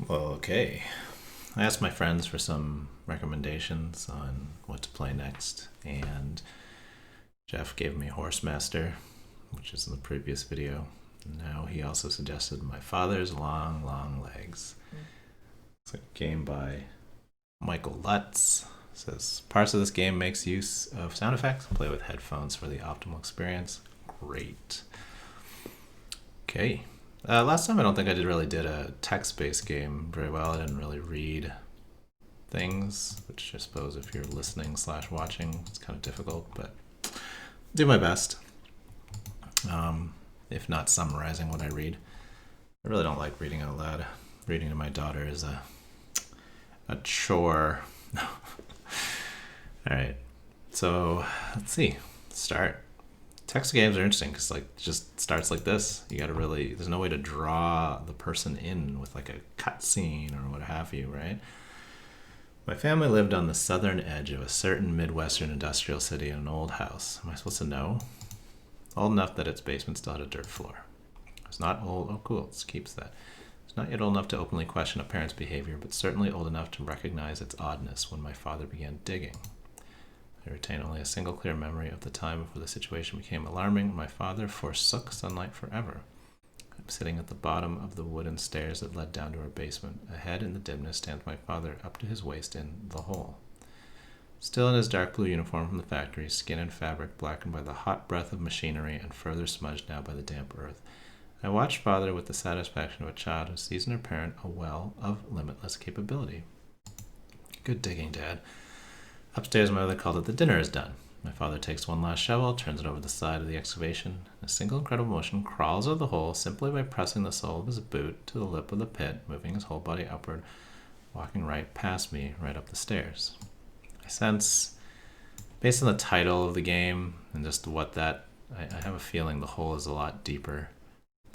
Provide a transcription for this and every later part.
Okay. I asked my friends for some recommendations on what to play next, and Jeff gave me Horsemaster, which is in the previous video. Now he also suggested My Father's Long, Long Legs. It's a game by Michael Lutz. It says parts of this game makes use of sound effects. Play with headphones for the optimal experience. Great. Okay. Last time I don't think I really did a text-based game very well. I didn't really read things, which I suppose if you're listening / watching, it's kind of difficult, but do my best. If not summarizing what I read. I really don't like reading out loud. Reading to my daughter is a chore. All right. So let's see. Start. Text games are interesting because it just starts like this. You gotta really. There's no way to draw the person in with like a cutscene or what have you, right? My family lived on the southern edge of a certain Midwestern industrial city in an old house. Am I supposed to know? Old enough that its basement still had a dirt floor. It's not old. Oh, cool. It keeps that. It's not yet old enough to openly question a parent's behavior, but certainly old enough to recognize its oddness when my father began digging. I retain only a single clear memory of the time before the situation became alarming when my father forsook sunlight forever. I'm sitting at the bottom of the wooden stairs that led down to our basement. Ahead in the dimness stands my father, up to his waist in the hole. Still in his dark blue uniform from the factory, skin and fabric blackened by the hot breath of machinery and further smudged now by the damp earth, I watched father with the satisfaction of a child who sees in her parent a well of limitless capability. Good digging, Dad. Upstairs, my mother called it the dinner is done. My father takes one last shovel, turns it over the side of the excavation. In a single incredible motion, crawls out of the hole simply by pressing the sole of his boot to the lip of the pit, moving his whole body upward, walking right past me, right up the stairs. I sense, based on the title of the game and just I have a feeling the hole is a lot deeper.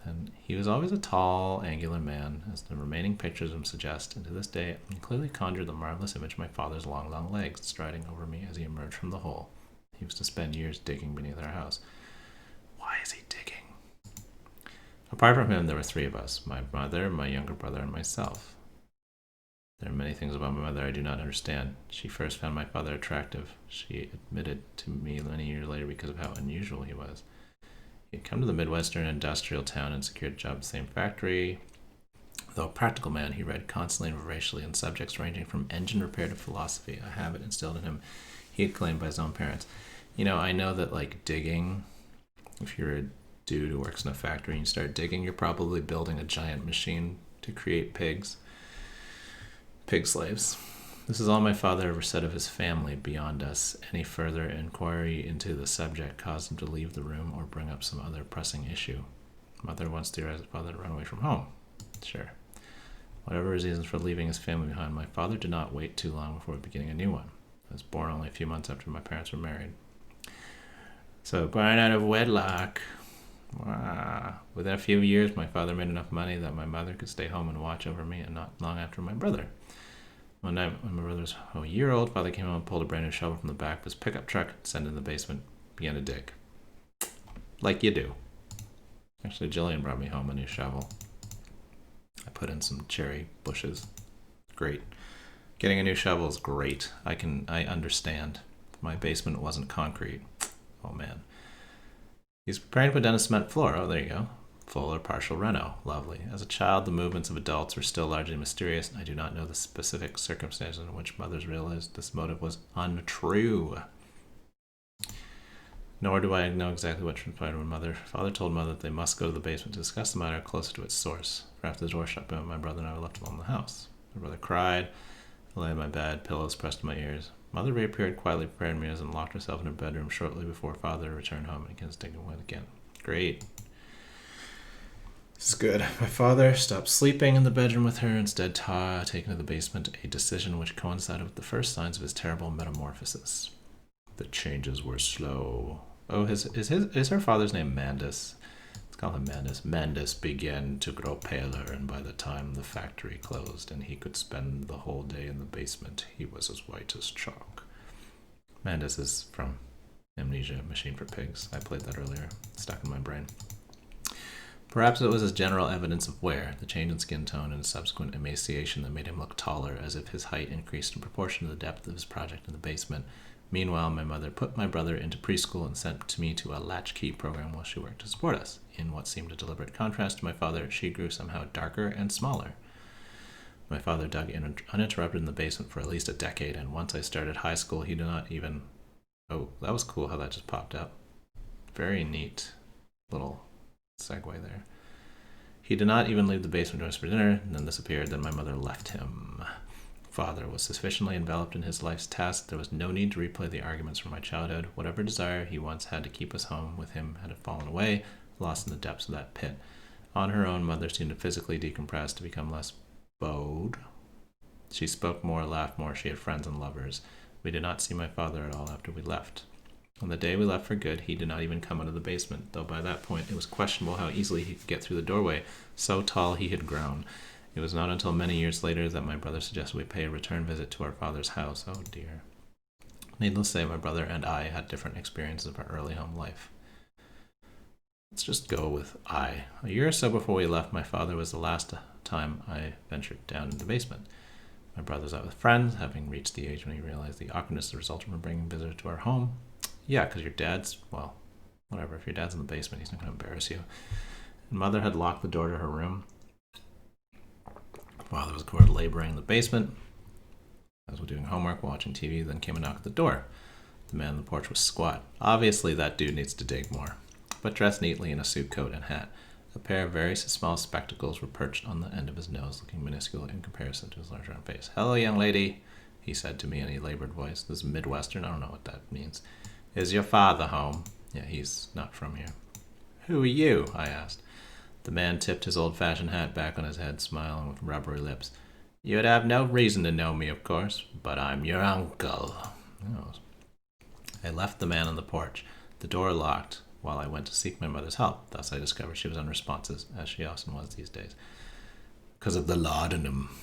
And he was always a tall, angular man, as the remaining pictures of him suggest, and to this day I can clearly conjure the marvelous image of my father's long, long legs striding over me as he emerged from the hole. He was to spend years digging beneath our house. Why is he digging? Apart from him, there were three of us: my mother, my younger brother, and myself. There are many things about my mother I do not understand. She first found my father attractive. She admitted to me many years later because of how unusual he was. He had come to the Midwestern industrial town and secured a job at the same factory. Though a practical man, he read constantly and voraciously on subjects ranging from engine repair to philosophy, a habit instilled in him he had claimed by his own parents. I know that digging, if you're a dude who works in a factory and you start digging, you're probably building a giant machine to create pig slaves. This is all my father ever said of his family. Beyond us, any further inquiry into the subject caused him to leave the room or bring up some other pressing issue. Mother once theorized his father to run away from home. Sure. Whatever his reasons for leaving his family behind, my father did not wait too long before beginning a new one. I was born only a few months after my parents were married. So, born out of wedlock. Within a few years, my father made enough money that my mother could stay home and watch over me, and not long after my brother. One night, when my brother was a year old, father came home and pulled a brand new shovel from the back of his pickup truck, sent it in the basement, began to dig. Like you do. Actually, Jillian brought me home a new shovel. I put in some cherry bushes. Great. Getting a new shovel is great. I understand. My basement wasn't concrete. Oh man. He's preparing to put down a cement floor. Oh, there you go. Full or partial reno. Lovely. As a child, the movements of adults were still largely mysterious. I do not know the specific circumstances in which mothers realized this motive was untrue. Nor do I know exactly what transpired when father told mother that they must go to the basement to discuss the matter closer to its source. For after the door shut, my brother and I were left alone in the house. My brother cried. I lay in my bed, pillows pressed to my ears. Mother reappeared quietly, prepared meals, and locked herself in her bedroom shortly before father returned home and began digging away again. Great. This is good. My father stopped sleeping in the bedroom with her, instead taken to the basement, a decision which coincided with the first signs of his terrible metamorphosis. The changes were slow. Oh, is her father's name Mandus? Let's call him Mandus. Mandus began to grow paler, and by the time the factory closed and he could spend the whole day in the basement, he was as white as chalk. Mandus is from Amnesia, Machine for Pigs. I played that earlier. It's stuck in my brain. Perhaps it was his general evidence of wear, the change in skin tone and his subsequent emaciation that made him look taller, as if his height increased in proportion to the depth of his project in the basement. Meanwhile, my mother put my brother into preschool and sent me to a latchkey program while she worked to support us. In what seemed a deliberate contrast to my father, she grew somehow darker and smaller. My father dug uninterrupted in the basement for at least a decade, and once I started high school, he did not even... Oh, that was cool how that just popped up. Very neat little segue there. He did not even leave the basement to us for dinner, and then disappeared. Then my mother left him. Father was sufficiently enveloped in his life's task. There was no need to replay the arguments from my childhood. Whatever desire he once had to keep us home with him had fallen away, lost in the depths of that pit. On her own, mother seemed to physically decompress, to become less bowed. She spoke more, laughed more. She had friends and lovers. We did not see my father at all after we left. On the day we left for good, he did not even come out of the basement, though by that point it was questionable how easily he could get through the doorway. So tall he had grown. It was not until many years later that my brother suggested we pay a return visit to our father's house. Oh dear. Needless to say, my brother and I had different experiences of our early home life. Let's just go with I. A year or so before we left, my father was the last time I ventured down in the basement. My brother's out with friends, having reached the age when he realized the awkwardness that resulted from bringing visitors to our home. Yeah, because your dad's, well, whatever. If your dad's in the basement, he's not going to embarrass you. And mother had locked the door to her room. Father was caught laboring in the basement. I was doing homework, watching TV, then came a knock at the door. The man on the porch was squat. Obviously, that dude needs to dig more, but dressed neatly in a suit coat and hat. A pair of very small spectacles were perched on the end of his nose, looking minuscule in comparison to his large round face. "Hello, young lady," he said to me in a labored voice. This is Midwestern. I don't know what that means. "Is your father home?" Yeah, he's not from here. "Who are you?" I asked. The man tipped his old-fashioned hat back on his head, smiling with rubbery lips. "You'd have no reason to know me, of course, but I'm your uncle." Oh. I left the man on the porch, the door locked, while I went to seek my mother's help. Thus I discovered she was unresponsive, as she often was these days, because of the laudanum.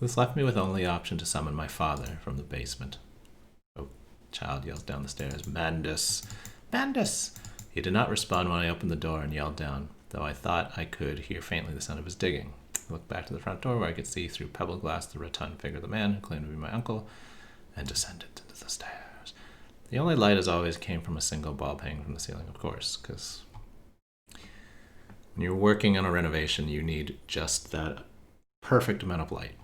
This left me with only option to summon my father from the basement. Oh, child yells down the stairs, "Mandus! Mandus!" He did not respond when I opened the door and yelled down, though I thought I could hear faintly the sound of his digging. I looked back to the front door where I could see through pebble glass the rotund figure of the man who claimed to be my uncle, and descended into the stairs. The only light as always came from a single bulb hanging from the ceiling, of course, because when you're working on a renovation, you need just that perfect amount of light.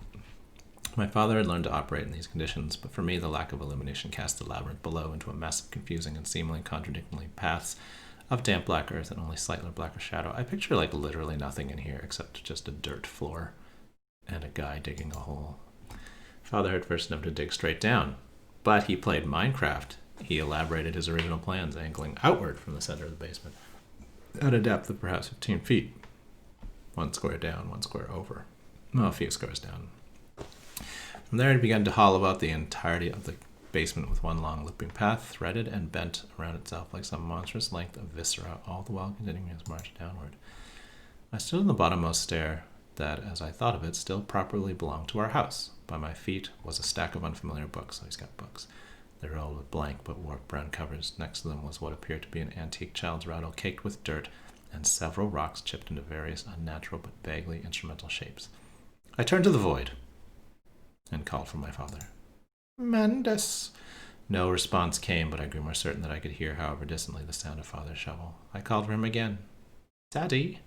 My father had learned to operate in these conditions, but for me the lack of illumination cast the labyrinth below into a mess of confusing and seemingly contradicting paths of damp black earth and only slightly blacker shadow. I picture like literally nothing in here except just a dirt floor and a guy digging a hole. Father had first known to dig straight down, but he played Minecraft. He elaborated his original plans, angling outward from the center of the basement at a depth of perhaps 15 feet. 1 square down, 1 square over. Well, a few squares down. From there, he began to hollow out the entirety of the basement with one long looping path, threaded and bent around itself like some monstrous length of viscera, all the while continuing his march downward. I stood on the bottommost stair that, as I thought of it, still properly belonged to our house. By my feet was a stack of unfamiliar books. He's got books. They were all with blank but warped brown covers. Next to them was what appeared to be an antique child's rattle caked with dirt and several rocks chipped into various unnatural but vaguely instrumental shapes. I turned to the void and called for my father. "Mandus!" No response came, but I grew more certain that I could hear, however distantly, the sound of father's shovel. I called for him again. "Daddy!"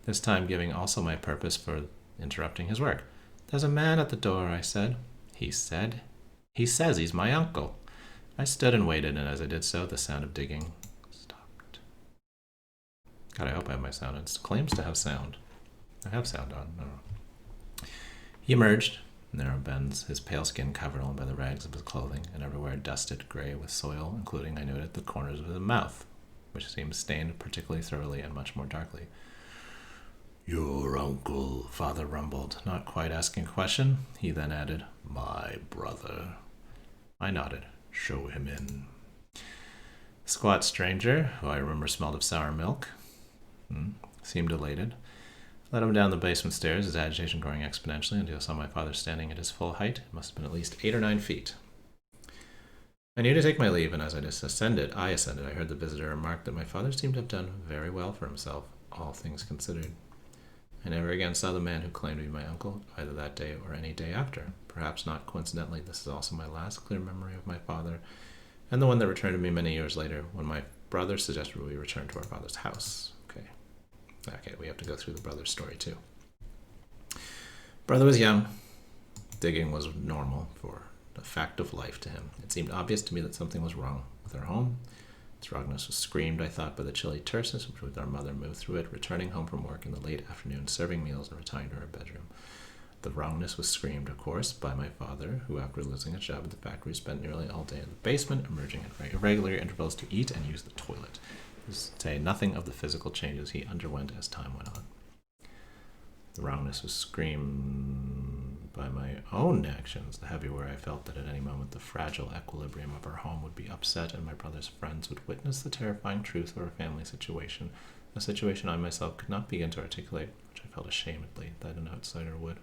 This time giving also my purpose for interrupting his work. "There's a man at the door," I said. He said? He says he's my uncle. I stood and waited, and as I did so, the sound of digging stopped. God, I hope I have my sound on. It claims to have sound. I have sound on. I don't know. He emerged, narrow bends, his pale skin covered only by the rags of his clothing, and everywhere dusted gray with soil, including, I noted, the corners of his mouth, which seemed stained particularly thoroughly and much more darkly. "Your uncle," father rumbled, not quite asking a question. He then added, "My brother." I nodded. "Show him in." The squat stranger, who I remember smelled of sour milk, seemed elated. I led him down the basement stairs, his agitation growing exponentially until I saw my father standing at his full height. It must have been at least 8 or 9 feet. I knew to take my leave, and as I ascended, I heard the visitor remark that my father seemed to have done very well for himself. all things considered. I never again saw the man who claimed to be my uncle, either that day or any day after. Perhaps not coincidentally, this is also my last clear memory of my father, and the one that returned to me many years later when my brother suggested we return to our father's house. Okay, we have to go through the brother's story too. Brother was young. Digging was normal, for a fact of life to him. It seemed obvious to me that something was wrong with our home. Its wrongness was screamed, I thought, by the chilly terseness with which our mother moved through it, returning home from work in the late afternoon, serving meals, and retiring to her bedroom. The wrongness was screamed, of course, by my father, who, after losing a job at the factory, spent nearly all day in the basement, emerging at irregular intervals to eat and use the toilet. To say nothing of the physical changes he underwent as time went on. The wrongness was screamed by my own actions, the heavy where I felt that at any moment the fragile equilibrium of our home would be upset and my brother's friends would witness the terrifying truth of our family situation, a situation I myself could not begin to articulate, which I felt ashamedly that an outsider would.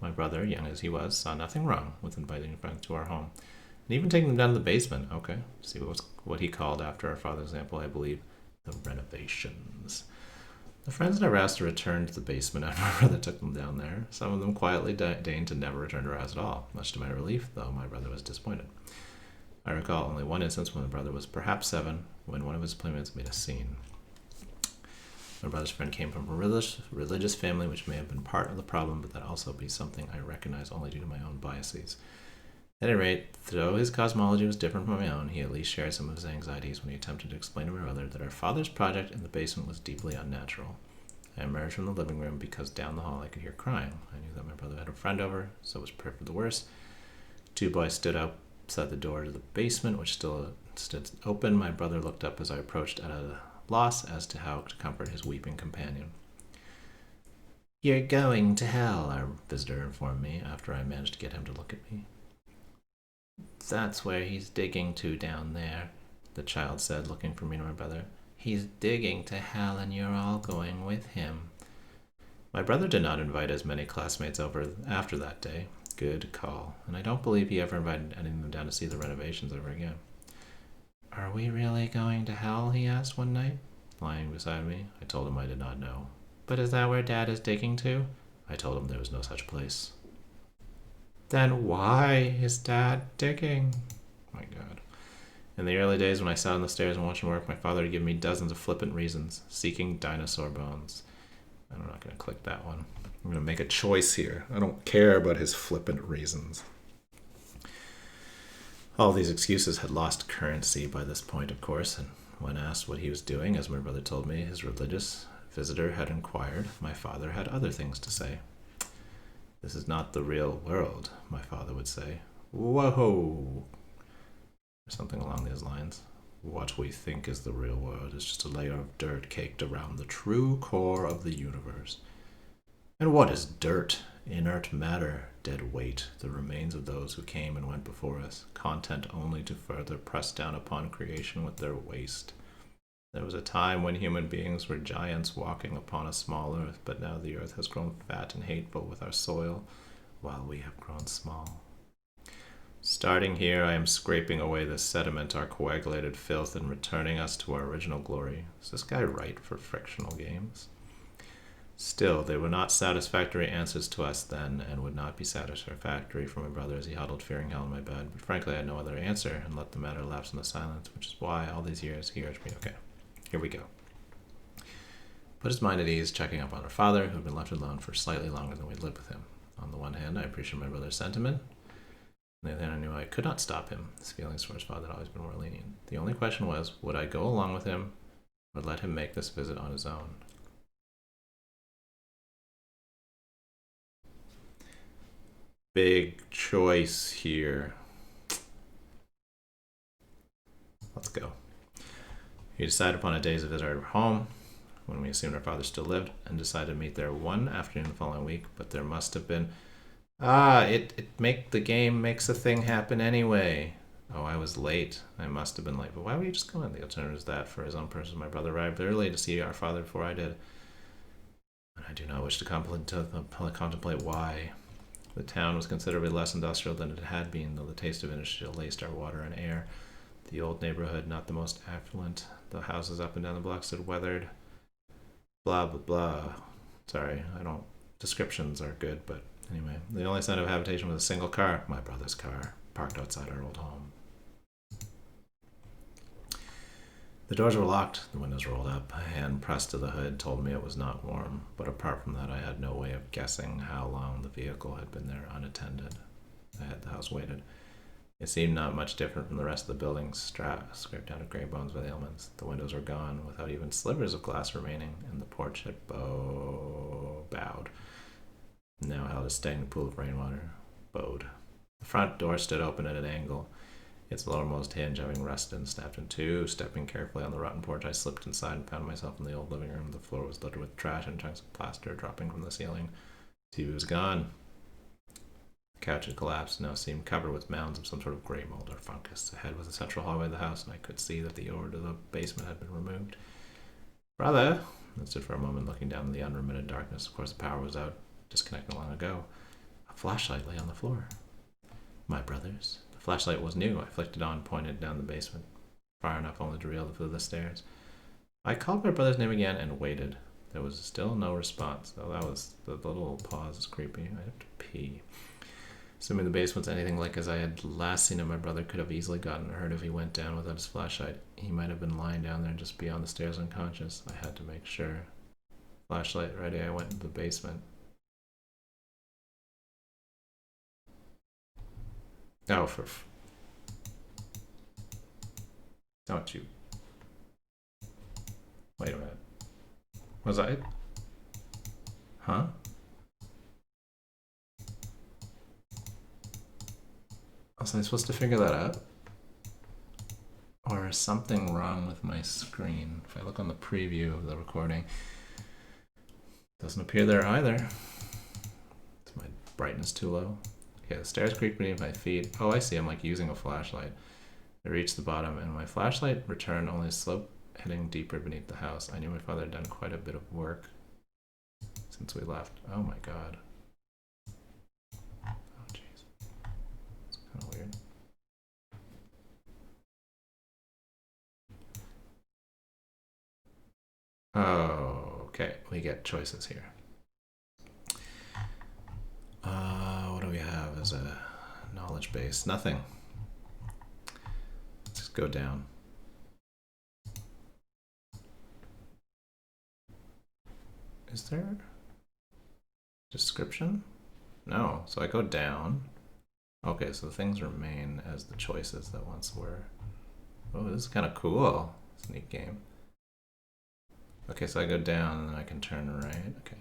My brother, young as he was, saw nothing wrong with inviting friends to our home, and even taking them down to the basement. Okay, see what he called, after our father's example, I believe, the renovations. The friends never asked to return to the basement after my brother took them down there. Some of them quietly deigned to never return to our house at all, much to my relief, though my brother was disappointed. I recall only one instance when my brother was perhaps 7, when one of his playmates made a scene. My brother's friend came from a religious family, which may have been part of the problem, but that also be something I recognize only due to my own biases. At any rate, though his cosmology was different from my own, he at least shared some of his anxieties when he attempted to explain to my brother that our father's project in the basement was deeply unnatural. I emerged from the living room because down the hall I could hear crying. I knew that my brother had a friend over, so it was prepared for the worst. 2 boys stood outside the door to the basement, which still stood open. My brother looked up as I approached, at a loss as to how to comfort his weeping companion. "You're going to hell," our visitor informed me, after I managed to get him to look at me. "That's where he's digging to down there," the child said, looking from me to my brother. "He's digging to hell, and you're all going with him." My brother did not invite as many classmates over after that day. Good call. And I don't believe he ever invited any of them down to see the renovations ever again. "Are we really going to hell?" he asked one night, lying beside me. I told him I did not know. "But is that where Dad is digging to?" I told him there was no such place. "Then why is Dad digging?" My God. In the early days when I sat on the stairs and watched him work, my father would give me dozens of flippant reasons, seeking dinosaur bones. I'm not going to click that one. I'm going to make a choice here. I don't care about his flippant reasons. All these excuses had lost currency by this point, of course, and when asked what he was doing, as my brother told me, his religious visitor had inquired, my father had other things to say. "This is not the real world," my father would say. "Whoa!" Or something along these lines. "What we think is the real world is just a layer of dirt caked around the true core of the universe. And what is dirt? Inert matter, dead weight, the remains of those who came and went before us, content only to further press down upon creation with their waste. There was a time when human beings were giants walking upon a small earth, but now the earth has grown fat and hateful with our soil, while we have grown small. Starting here, I am scraping away the sediment, our coagulated filth, and returning us to our original glory. Is this guy right for frictional games? Still, they were not satisfactory answers to us then, and would not be satisfactory for my brother as he huddled fearing hell in my bed. But frankly, I had no other answer, and let the matter lapse into silence, which is why, all these years, he urged me, okay, here we go. Put his mind at ease, checking up on our father, who had been left alone for slightly longer than we'd lived with him. On the one hand, I appreciated my brother's sentiment. On the other hand, I knew I could not stop him. His feelings for his father had always been more lenient. The only question was, would I go along with him, or let him make this visit on his own? Big choice here. Let's go. We decided upon a day's visit at our home, when we assumed our father still lived, and decided to meet there one afternoon the following week, but there must have been... the game makes a thing happen anyway. Oh, I was late. I must have been late. But why would you just go in? The alternative is that for his own purpose, my brother arrived early to see our father before I did. And I do not wish to contemplate why. The town was considerably less industrial than it had been, though the taste of industry laced our water and air. The old neighborhood, not the most affluent. The houses up and down the block stood weathered blah, blah, blah. Sorry, I don't. Descriptions are good, but anyway. The only sign of habitation was a single car, my brother's car, parked outside our old home. The doors were locked, the windows rolled up. A hand pressed to the hood told me it was not warm, but apart from that, I had no way of guessing how long the vehicle had been there unattended. I had the house waited. It seemed not much different from the rest of the building, scraped down to gray bones by the elements. The windows were gone, without even slivers of glass remaining, and the porch had bowed. Now held a stagnant pool of rainwater. Bowed. The front door stood open at an angle, its lowermost hinge having rusted and snapped in two. Stepping carefully on the rotten porch, I slipped inside and found myself in the old living room. The floor was littered with trash and chunks of plaster dropping from the ceiling. The TV was gone. The couch had collapsed and now seemed covered with mounds of some sort of gray mold or fungus. Ahead was the central hallway of the house, and I could see that the door to the basement had been removed. Brother! I stood for a moment looking down in the unremitted darkness. Of course, the power was out, disconnected long ago. A flashlight lay on the floor. My brother's. The flashlight was new. I flicked it on, pointed down the basement, far enough only to reveal the foot of the stairs. I called my brother's name again and waited. There was still no response. Oh, that was the little pause is creepy. I have to pee. Assuming the basement's anything like as I had last seen it, my brother could have easily gotten hurt if he went down without his flashlight. He might have been lying down there just beyond the stairs unconscious. I had to make sure. Flashlight ready, I went into the basement. Oh, don't you. Wait a minute. Was I? Huh? Was I supposed to figure that out? Or is something wrong with my screen? If I look on the preview of the recording, doesn't appear there either. Is my brightness too low? Okay, the stairs creaked beneath my feet. Oh, I see. I'm like using a flashlight. I reached the bottom, and my flashlight returned only a slope heading deeper beneath the house. I knew my father had done quite a bit of work since we left. Oh my god. Oh jeez. It's kind of weird. Oh, okay. We get choices here. What do we have as a knowledge base? Nothing. Let's just go down. Is there description? No. So I go down. Okay, so the things remain as the choices that once were. Oh, this is kind of cool. It's a neat game. Okay, so I go down and then I can turn right. Okay.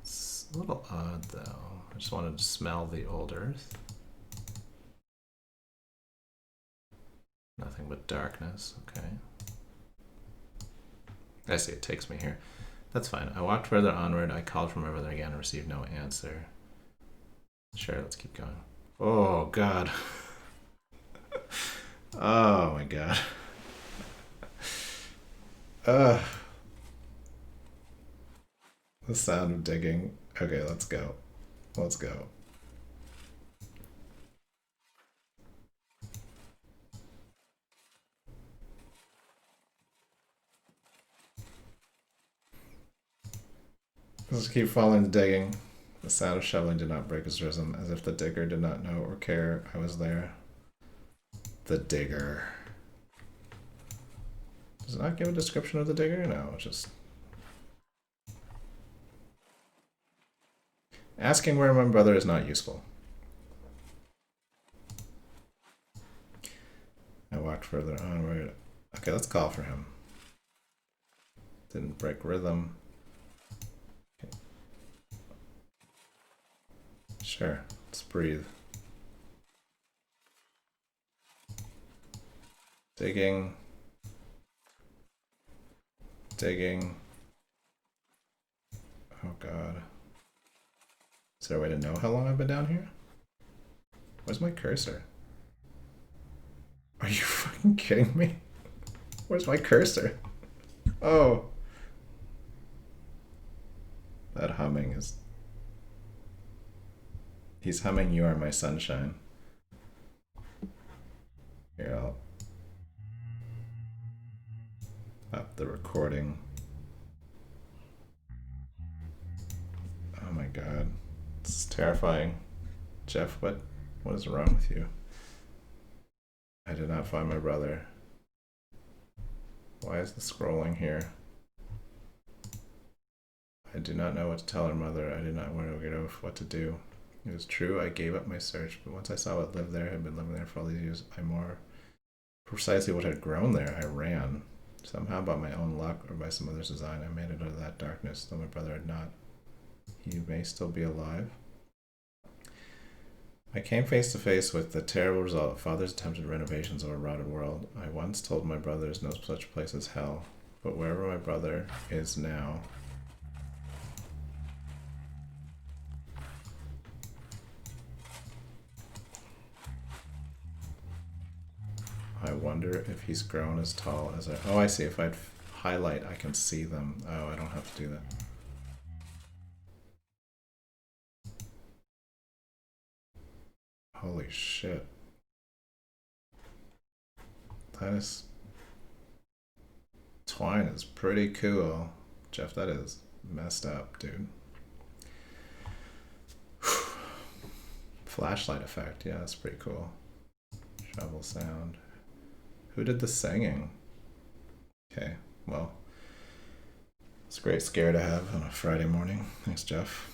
It's a little odd though. I just wanted to smell the old earth. Nothing but darkness. Okay. I see, it takes me here. That's fine. I walked further onward. I called from over there again and received no answer. Sure, let's keep going. Oh, God. Oh, my God. The sound of digging. Okay, let's go. Let's go. Let's keep following the digging. The sound of shoveling did not break his rhythm, as if the digger did not know or care I was there. The digger. Does it not give a description of the digger? No, it's just... Asking where my brother is not useful. I walked further onward. Okay, let's call for him. Didn't break rhythm. Okay. Sure, let's breathe. Digging. Digging. Oh god. Is there a way to know how long I've been down here? Where's my cursor? Are you fucking kidding me? Where's my cursor? Oh. That humming is... He's humming You Are My Sunshine. Here, I'll up the recording. god. This is terrifying. Jeff, what is wrong with you? I did not find my brother. Why is the scrolling here? I do not know what to tell her mother. I did not want to get over what to do. It was true, I gave up my search, but once I saw what lived there, had been living there for all these years, I more precisely what had grown there, I ran. Somehow by my own luck or by some other's design, I made it out of that darkness, though my brother had not. He may still be alive. I came face to face with the terrible result of father's attempted renovations of a rotted world. I once told my brother there's no such place as hell, but wherever my brother is now, I wonder if he's grown as tall as I... Oh, I see. If I highlight, I can see them. Oh, I don't have to do that. Holy shit. That is... Twine is pretty cool. Jeff, that is messed up, dude. Flashlight effect. Yeah, that's pretty cool. Shovel sound. Who did the singing? Okay, well, it's a great scare to have on a Friday morning. Thanks, Jeff.